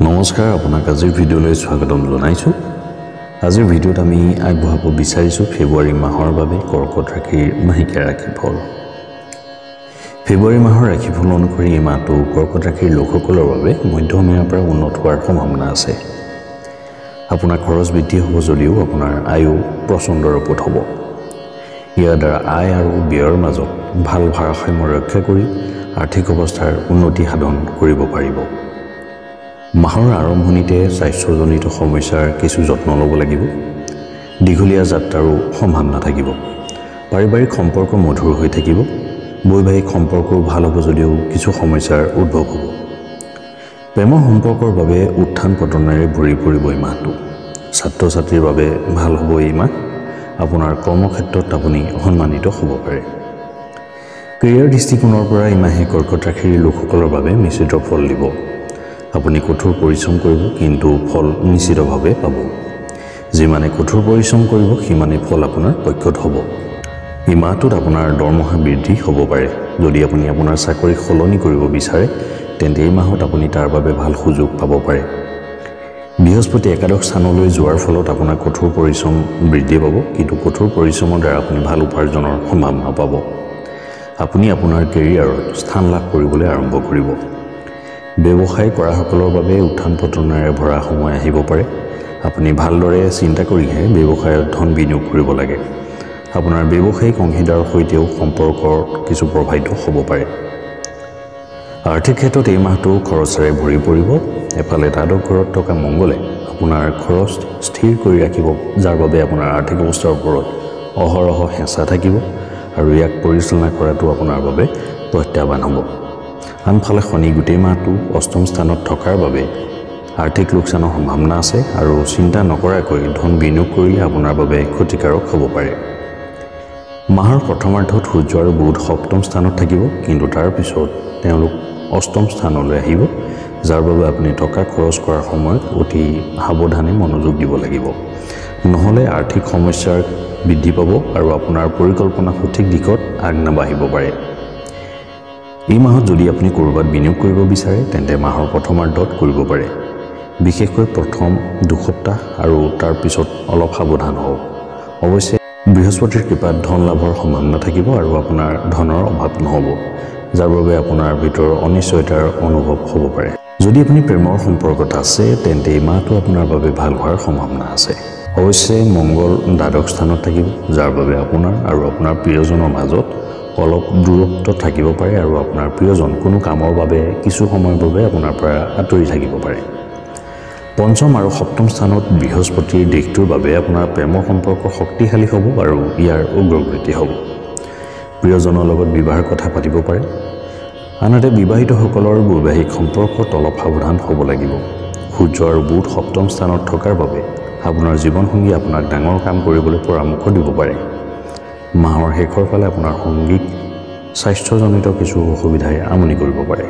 নমস্কাৰ আপোনাক আজিৰ ভিডিঅ'লৈ স্বাগতম জনাইছো। আজিৰ ভিডিঅ'ত আমি আগবঢ়াব বিচাৰিছো ফেব্ৰুৱাৰী মাহৰ বাবে কৰ্কট ৰাশিৰ মাহিকীয়া ৰাশিফল। ফেব্ৰুৱাৰী মাহৰ ৰাশিফল অনুসৰি এই মাহটো কৰ্কট ৰাশিৰ লোকসকলৰ বাবে মধ্যমীয়াৰ পৰা উন্নত হোৱাৰ সম্ভাৱনা আছে। আপোনাৰ খৰচ বৃদ্ধি হ'ব যদিও আপোনাৰ আয়ু প্ৰচণ্ড ৰূপত হ'ব। ইয়াৰ দ্বাৰা আয় আৰু ব্যয়ৰ মাজত ভাল ভাৰসাম্য ৰক্ষা কৰি আৰ্থিক অৱস্থাৰ উন্নতি সাধন কৰিব পাৰিব। মাহৰ আৰম্ভণিতে স্বাস্থ্যজনিত সমস্যাৰ কিছু যত্ন ল'ব লাগিব। দীঘলীয়া যাত্ৰাৰো সম্ভাৱনা থাকিব। পাৰিবাৰিক সম্পৰ্ক মধুৰ হৈ থাকিব। বৈবাহিক সম্পৰ্কও ভাল হ'ব যদিও কিছু সমস্যাৰ উদ্ভৱ হ'ব। প্ৰেমৰ সম্পৰ্কৰ বাবে উত্থান পতনেৰে ভৰি পৰিব এই মাহটো। ছাত্ৰ ছাত্ৰীৰ বাবে ভাল হ'ব এই মাহ। আপোনাৰ কৰ্মক্ষেত্ৰত আপুনি সন্মানিত হ'ব পাৰে। কেৰিয়াৰ দৃষ্টিকোণৰ পৰা এই মাহে কৰ্কট ৰাশিৰ লোকসকলৰ বাবে মিশ্ৰিত ফল দিব। আপুনি কঠোৰ পৰিশ্ৰম কৰিব, কিন্তু ফল নিশ্চিতভাৱে পাব। যিমানে কঠোৰ পৰিশ্ৰম কৰিব সিমানে ফল আপোনাৰ পক্ষত হ'ব। এই মাহটোত আপোনাৰ দৰমহা বৃদ্ধি হ'ব পাৰে। যদি আপুনি আপোনাৰ চাকৰি সলনি কৰিব বিচাৰে তেন্তে এই মাহত আপুনি তাৰ বাবে ভাল সুযোগ পাব পাৰে। বৃহস্পতি একাদশ স্থানলৈ যোৱাৰ ফলত আপোনাৰ কঠোৰ পৰিশ্ৰম বৃদ্ধি পাব, কিন্তু কঠোৰ পৰিশ্ৰমৰ দ্বাৰা আপুনি ভাল উপাৰ্জনৰ সম্ভাৱনা পাব। আপুনি আপোনাৰ কেৰিয়াৰত স্থান লাভ কৰিবলৈ আৰম্ভ কৰিব। ব্যৱসায় কৰাসকলৰ বাবে উত্থান পতনেৰে ভৰা সময় আহিব পাৰে। আপুনি ভালদৰে চিন্তা কৰিহে ব্যৱসায়ত ধন বিনিয়োগ কৰিব লাগে। আপোনাৰ ব্যৱসায়িক অংশীদাৰৰ সৈতেও সম্পৰ্কৰ কিছু প্ৰভাৱিত হ'ব পাৰে। আৰ্থিক ক্ষেত্ৰত এই মাহটো খৰচেৰে ভৰি পৰিব। এফালে দ্বাদশ ঘৰত থকা মংগলে আপোনাৰ খৰচ স্থিৰ কৰি ৰাখিব, যাৰ বাবে আপোনাৰ আৰ্থিক অৱস্থাৰ ওপৰত অহৰহ হেঁচা থাকিব আৰু ইয়াক পৰিচালনা কৰাটো আপোনাৰ বাবে প্ৰত্যাহ্বান হ'ব। আনফালে শনি গোটেই মাহটো অষ্টম স্থানত থকাৰ বাবে আৰ্থিক লোকচানৰ সম্ভাৱনা আছে আৰু চিন্তা নকৰাকৈ ধন বিনিয়োগ কৰিলে আপোনাৰ বাবে ক্ষতিকাৰক হ'ব পাৰে। মাহৰ প্ৰথমাৰ্ধত সূৰ্য আৰু বুধ সপ্তম স্থানত থাকিব, কিন্তু তাৰ পিছত তেওঁলোক অষ্টম স্থানলৈ আহিব, যাৰ বাবে আপুনি টকা খৰচ কৰাৰ সময়ত অতি সাৱধানে মনোযোগ দিব লাগিব। নহ'লে আৰ্থিক সমস্যাৰ বৃদ্ধি পাব আৰু আপোনাৰ পৰিকল্পনা সঠিক দিশত আগ নাবাঢ়িব পাৰে। এই মাহত যদি আপুনি ক'ৰবাত বিনিয়োগ কৰিব বিচাৰে তেন্তে মাহৰ প্ৰথমাৰ্ধত কৰিব পাৰে। বিশেষকৈ প্ৰথম দুসপ্তাহ আৰু তাৰ পিছত অলপ সাৱধান হওক। অৱশ্যে বৃহস্পতিৰ কৃপাত ধন লাভৰ সম্ভাৱনা থাকিব আৰু আপোনাৰ ধনৰ অভাৱ নহ'ব, যাৰ বাবে আপোনাৰ ভিতৰৰ অনিশ্চয়তাৰ অনুভৱ হ'ব পাৰে। যদি আপুনি প্ৰেমৰ সম্পৰ্কত আছে তেন্তে এই মাহটো আপোনাৰ বাবে ভাল হোৱাৰ সম্ভাৱনা আছে। অৱশ্যে মংগল দ্বাদশ স্থানত থাকিব, যাৰ বাবে আপোনাৰ আৰু আপোনাৰ প্ৰিয়জনৰ মাজত অলপ দূৰত্ব থাকিব পাৰে আৰু আপোনাৰ প্ৰিয়জন কোনো কামৰ বাবে কিছু সময়ৰ বাবে আপোনাৰ পৰা আঁতৰি থাকিব পাৰে। পঞ্চম আৰু সপ্তম স্থানত বৃহস্পতিৰ দিশটোৰ বাবে আপোনাৰ প্ৰেমৰ সম্পৰ্ক শক্তিশালী হ'ব আৰু ইয়াৰ অগ্ৰগতি হ'ব। প্ৰিয়জনৰ লগত বিবাহৰ কথা পাতিব পাৰে। আনহাতে বিবাহিতসকলৰ বৈবাহিক সম্পৰ্কত অলপ সাৱধান হ'ব লাগিব। সূৰ্য আৰু বুধ সপ্তম স্থানত থকাৰ বাবে আপোনাৰ জীৱনসংগী আপোনাক ডাঙৰ কাম কৰিবলৈ পৰামৰ্শ দিব পাৰে। মাহৰ শেষৰ ফালে আপোনাৰ সংগীত স্বাস্থ্যজনিত কিছু অসুবিধাই আমনি কৰিব পাৰে।